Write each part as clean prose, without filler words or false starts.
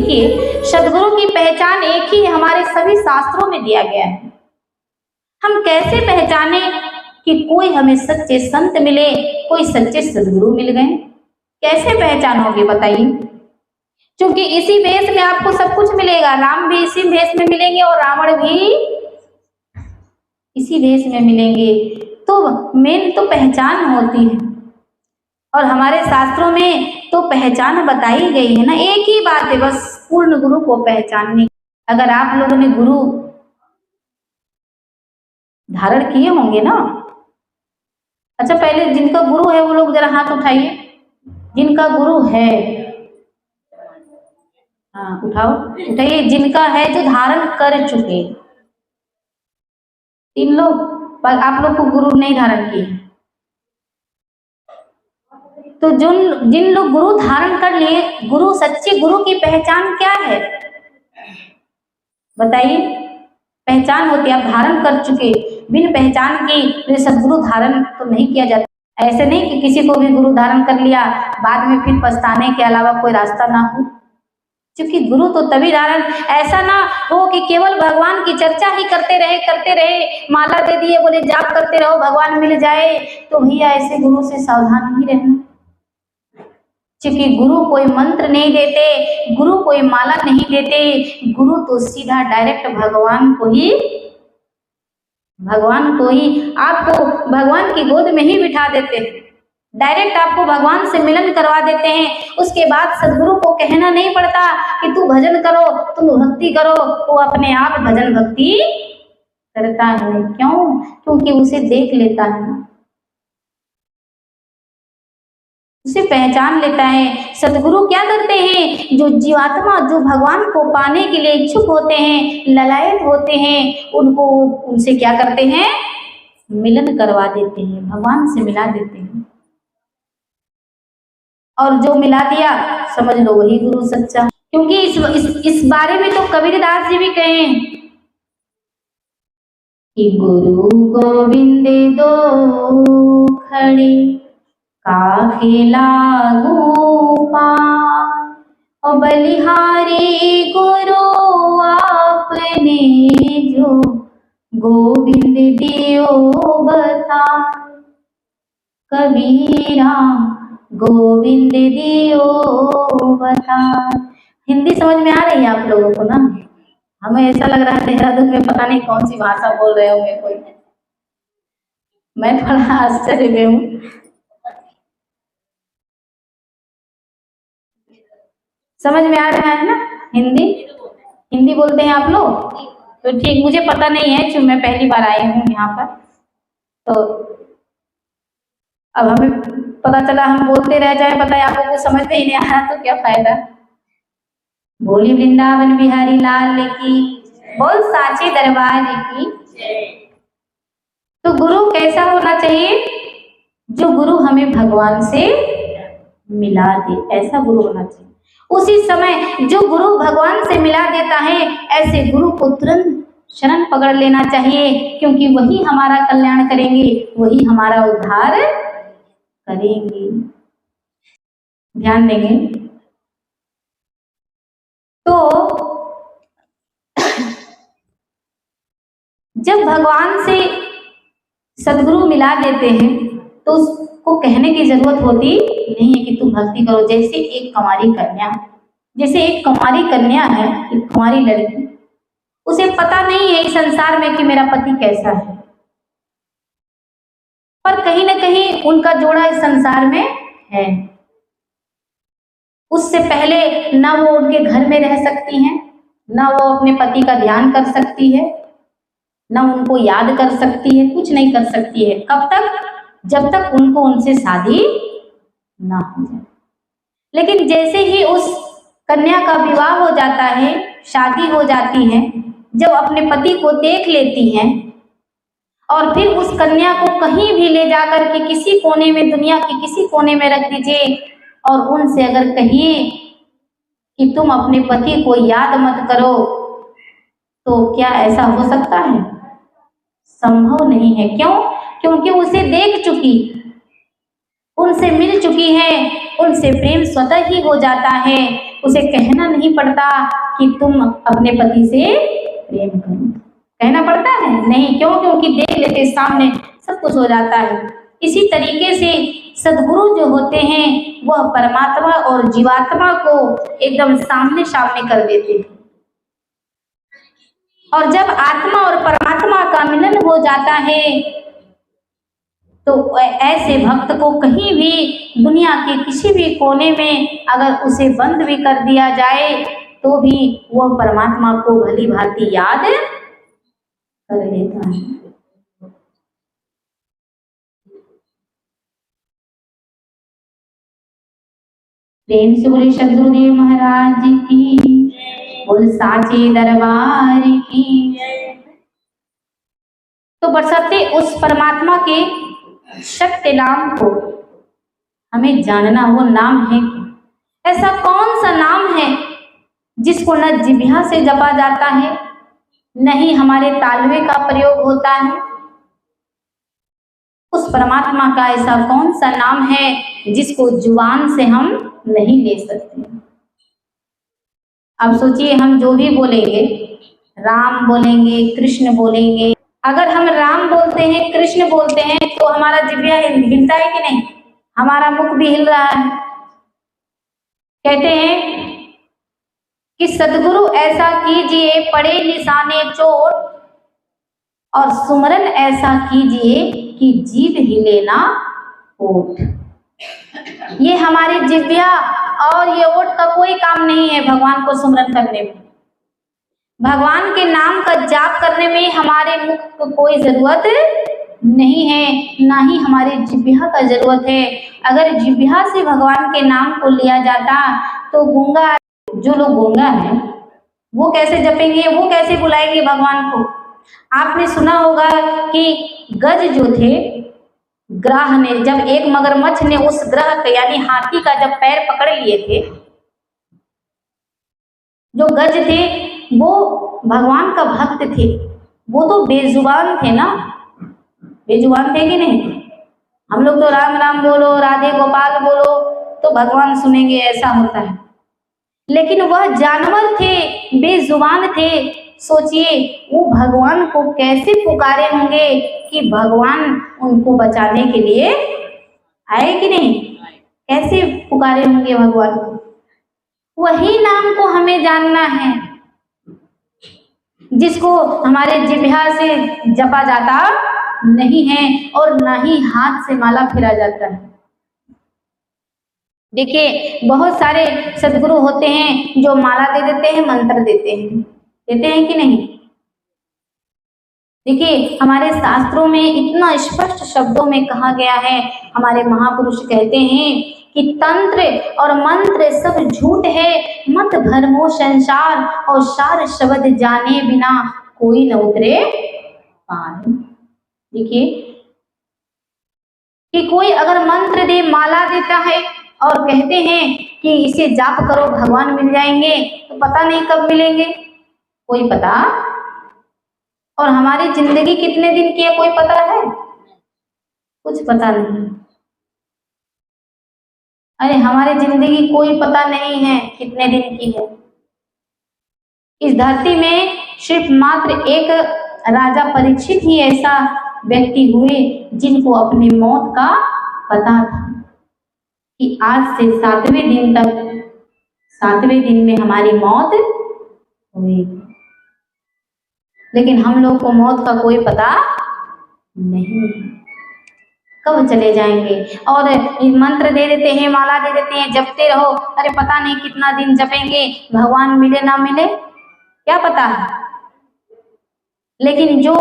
देखिए, सदगुरु की पहचान एक ही हमारे सभी शास्त्रों में दिया गया है। हम कैसे पहचाने कि कोई हमें सच्चे संत मिले, कोई सच्चे सदगुरु मिल गए? कैसे पहचानोगे बताइए? क्योंकि इसी भेष में आपको सब कुछ मिलेगा। राम भी इसी भेष में मिलेंगे और रावण भी इसी भेष में मिलेंगे। तो मेन तो पहचान होती है, और हमारे शास्त्रों में तो पहचान बताई गई है ना। एक ही बात है बस, पूर्ण गुरु को पहचानने। अगर आप लोगों ने गुरु धारण किए होंगे ना, अच्छा पहले जिनका गुरु है वो लोग जरा हाथ उठाइए। जिनका गुरु है, हाँ उठाओ, उठाइए। जिनका है, जो धारण कर चुके। 3 लोग, पर आप लोग को गुरु नहीं धारण किए। तो जिन लोग गुरु धारण कर लिए, गुरु, सच्चे गुरु की पहचान क्या है बताइए? पहचान होती है आप धारण कर चुके। बिन पहचान की सदगुरु धारण तो नहीं किया जाता। ऐसे नहीं कि किसी को भी गुरु धारण कर लिया, बाद में फिर पछताने के अलावा कोई रास्ता ना हो। क्योंकि गुरु तो तभी धारण, ऐसा ना हो कि केवल भगवान की चर्चा ही करते रहे, माला दे दिए, बोले जाप करते रहो भगवान मिल जाए। तो भैया ऐसे गुरु से सावधान ही रहना। क्योंकि गुरु कोई मंत्र नहीं देते, गुरु कोई माला नहीं देते। गुरु तो सीधा डायरेक्ट भगवान को ही आपको भगवान की गोद में ही बिठा देते हैं। डायरेक्ट आपको भगवान से मिलन करवा देते हैं। उसके बाद सदगुरु को कहना नहीं पड़ता कि तू भजन करो, तुम भक्ति करो। वो अपने आप भजन भक्ति करता है। क्यों? क्योंकि उसे देख लेता है, उसे पहचान लेता है। सदगुरु क्या करते हैं? जो जीवात्मा, जो भगवान को पाने के लिए इच्छुक होते हैं, ललायत होते हैं, उनसे क्या करते हैं? मिलन करवा देते हैं, भगवान से मिला देते हैं। और जो मिला दिया, समझ लो वही गुरु सच्चा। क्योंकि इस बारे में तो कबीरदास जी भी कहे कि गुरु गोविंद दो खड़े, काहे लागू पार, और बलिहारी गुरु आपने जो, गोविंद दियो बता, कबीरा गोविंद दियो बता। हिंदी समझ में आ रही है आप लोगों को ना? हमें ऐसा लग रहा है देहरादून में पता नहीं कौन सी भाषा बोल रहे होंगे कोई। मैं थोड़ा आश्चर्य में हूँ। समझ में आ रहा है ना? हिंदी बोलते हैं आप लोग? तो ठीक, मुझे पता नहीं है क्योंकि मैं पहली बार आई हूँ यहाँ पर। तो अब हमें पता चला हम बोलते रह जाए, पता है आप लोगों को समझ में ही नहीं आया तो क्या फायदा। बोली वृंदावन बिहारी लाल की, बोल साचे दरबार की। तो गुरु कैसा होना चाहिए? जो गुरु हमें भगवान से मिला दे, ऐसा गुरु होना चाहिए। उसी समय जो गुरु भगवान से मिला देता है, ऐसे गुरु को तुरंत शरण पकड़ लेना चाहिए। क्योंकि वही हमारा कल्याण करेंगे, वही हमारा उद्धार करेंगे। ध्यान देंगे तो जब भगवान से सदगुरु मिला देते हैं तो उसको कहने की जरूरत होती नहीं है कि तू भक्ति करो। जैसे एक कुंवारी कन्या है, एक कुंवारी लड़की, उसे पता नहीं है इस संसार में कि मेरा पति कैसा है, पर कहीं ना कहीं उनका जोड़ा इस संसार में है। उससे पहले ना वो उनके घर में रह सकती हैं, ना वो अपने पति का ध्यान कर सकती है, ना उनको याद कर सकती है, कुछ नहीं कर सकती है। कब तक? जब तक उनको उनसे शादी ना हो जाए। लेकिन जैसे ही उस कन्या का विवाह हो जाता है, शादी हो जाती है, जब अपने पति को देख लेती हैं और फिर उस कन्या को कहीं भी ले जाकर के किसी कोने में, दुनिया के किसी कोने में रख दीजिए और उनसे अगर कहिए कि तुम अपने पति को याद मत करो, तो क्या ऐसा हो सकता है? संभव नहीं है। क्यों? क्योंकि उसे देख चुकी, उनसे मिल चुकी है, उनसे प्रेम स्वतः ही हो जाता है। उसे कहना नहीं पड़ता कि तुम अपने पति से प्रेम करो। कहना पड़ता है? नहीं। क्यों? क्योंकि देख लेते सामने सब कुछ हो जाता है। इसी तरीके से सद्गुरु जो होते हैं वह परमात्मा और जीवात्मा को एकदम सामने सामने कर देते हैं। और जब आत्मा और परमात्मा का मिलन हो जाता है तो ऐसे भक्त को कहीं भी दुनिया के किसी भी कोने में अगर उसे बंद भी कर दिया जाए तो भी वह परमात्मा को भली भांति याद कर लेता है। प्रेम से बोले सद्गुरुदेव महाराज की, बोल साचे दरबार की। तो बरसाते उस परमात्मा के सत्य नाम को हमें जानना, वो नाम है क्या? ऐसा कौन सा नाम है जिसको न जिह्वा से जपा जाता है, न ही हमारे तालवे का प्रयोग होता है? उस परमात्मा का ऐसा कौन सा नाम है जिसको जुबान से हम नहीं ले सकते? अब सोचिए, हम जो भी बोलेंगे, राम बोलेंगे, कृष्ण बोलेंगे, अगर हम राम बोलते हैं, कृष्ण बोलते हैं, तो हमारा जिह्वा हिलता है कि नहीं? हमारा मुख भी हिल रहा है। कहते हैं कि सद्गुरु ऐसा कीजिए पड़े निशाने चोट, और सुमरन ऐसा कीजिए कि जीभ हिले ना ओठ। ये हमारे जिह्वा और ये ओठ का कोई काम नहीं है भगवान को सुमरन करने में। भगवान के नाम का जाप करने में हमारे मुख को कोई जरूरत नहीं है, ना ही हमारे जिह्वा का जरूरत है। अगर जिह्वा से भगवान के नाम को लिया जाता तो गूंगा, जो लोग गूंगा है वो कैसे जपेंगे, वो कैसे बुलाएंगे भगवान को? आपने सुना होगा कि गज जो थे, ग्रह ने जब एक मगरमच्छ ने उस ग्रह का यानी हाथी का जब पैर पकड़ लिए थे, जो गज थे वो भगवान का भक्त थे, वो तो बेजुबान थे ना, बेजुबान थे कि नहीं? हम लोग तो राम राम बोलो, राधे गोपाल बोलो तो भगवान सुनेंगे, ऐसा होता है। लेकिन वह जानवर थे, बेजुबान थे। सोचिए वो भगवान को कैसे पुकारे होंगे कि भगवान उनको बचाने के लिए आए कि नहीं? कैसे पुकारे होंगे भगवान को? वही नाम को हमें जानना है जिसको हमारे जिह्वा से जपा जाता नहीं है और ना ही हाथ से माला फिरा जाता है। देखिए, बहुत सारे सद्गुरु होते हैं जो माला दे देते हैं, मंत्र देते हैं कि नहीं? देखिए, हमारे शास्त्रों में इतना स्पष्ट शब्दों में कहा गया है, हमारे महापुरुष कहते हैं कि तंत्र और मंत्र सब झूठ है, मत भरमो संसार, और सार शब्द जाने बिना कोई न उतरे पार। देखिए कि कोई अगर मंत्र दे, माला देता है और कहते हैं कि इसे जाप करो भगवान मिल जाएंगे, तो पता नहीं कब मिलेंगे, कोई पता? और हमारी जिंदगी कितने दिन की है कोई पता है? कुछ पता नहीं। अरे हमारी जिंदगी कोई पता नहीं है कितने दिन की है। इस धरती में सिर्फ मात्र एक राजा परीक्षित ही ऐसा व्यक्ति हुए जिनको अपनी मौत का पता था कि आज से 7वें दिन तक, 7वें दिन में हमारी मौत हुई। लेकिन हम लोग को मौत का कोई पता नहीं, कब चले जाएंगे। और मंत्र दे देते हैं, माला दे देते हैं, जपते रहो, अरे पता नहीं कितना दिन जपेंगे, भगवान मिले ना मिले क्या पता है। लेकिन जो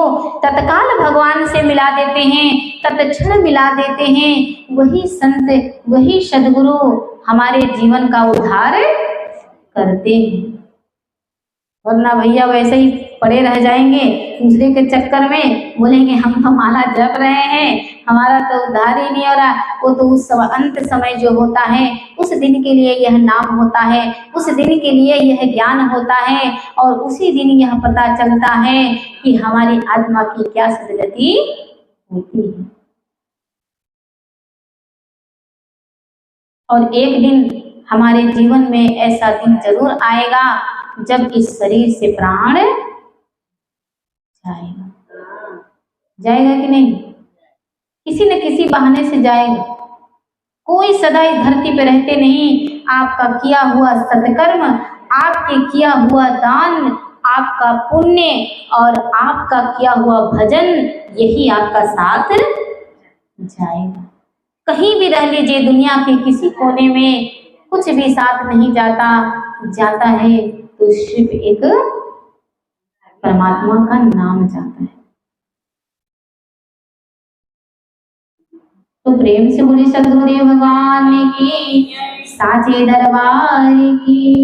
तत्काल भगवान से मिला देते हैं, तत्क्षण मिला देते हैं, वही संत, वही सद्गुरु हमारे जीवन का उद्धार करते हैं। वरना भैया वैसे ही पड़े रह जाएंगे दूसरे के चक्कर में, बोलेंगे हम तो माला जप रहे हैं, हमारा तो उद्धार ही नहीं हो रहा। वो तो उस समय, अंत समय जो होता है उस दिन के लिए यह नाम होता है, उस दिन के लिए यह ज्ञान होता है, और उसी दिन यह पता चलता है कि हमारी आत्मा की क्या सदगति होती है। और एक दिन हमारे जीवन में ऐसा दिन जरूर आएगा जब इस शरीर से प्राण जाएगा। जाएगा कि नहीं? किसी न किसी बहाने से जाएगा। कोई सदा इस धरती पे रहते नहीं। आपका किया हुआ सत्कर्म, आपके किया हुआ दान, आपका पुण्य और आपका किया हुआ भजन, यही आपका साथ जाएगा। कहीं भी रह लीजिए, दुनिया के किसी कोने में कुछ भी साथ नहीं जाता, जाता है तो सिर्फ एक परमात्मा का नाम जाता है। तो प्रेम से बोले सद्गुरुदेव भगवान की, साचे दरबार की।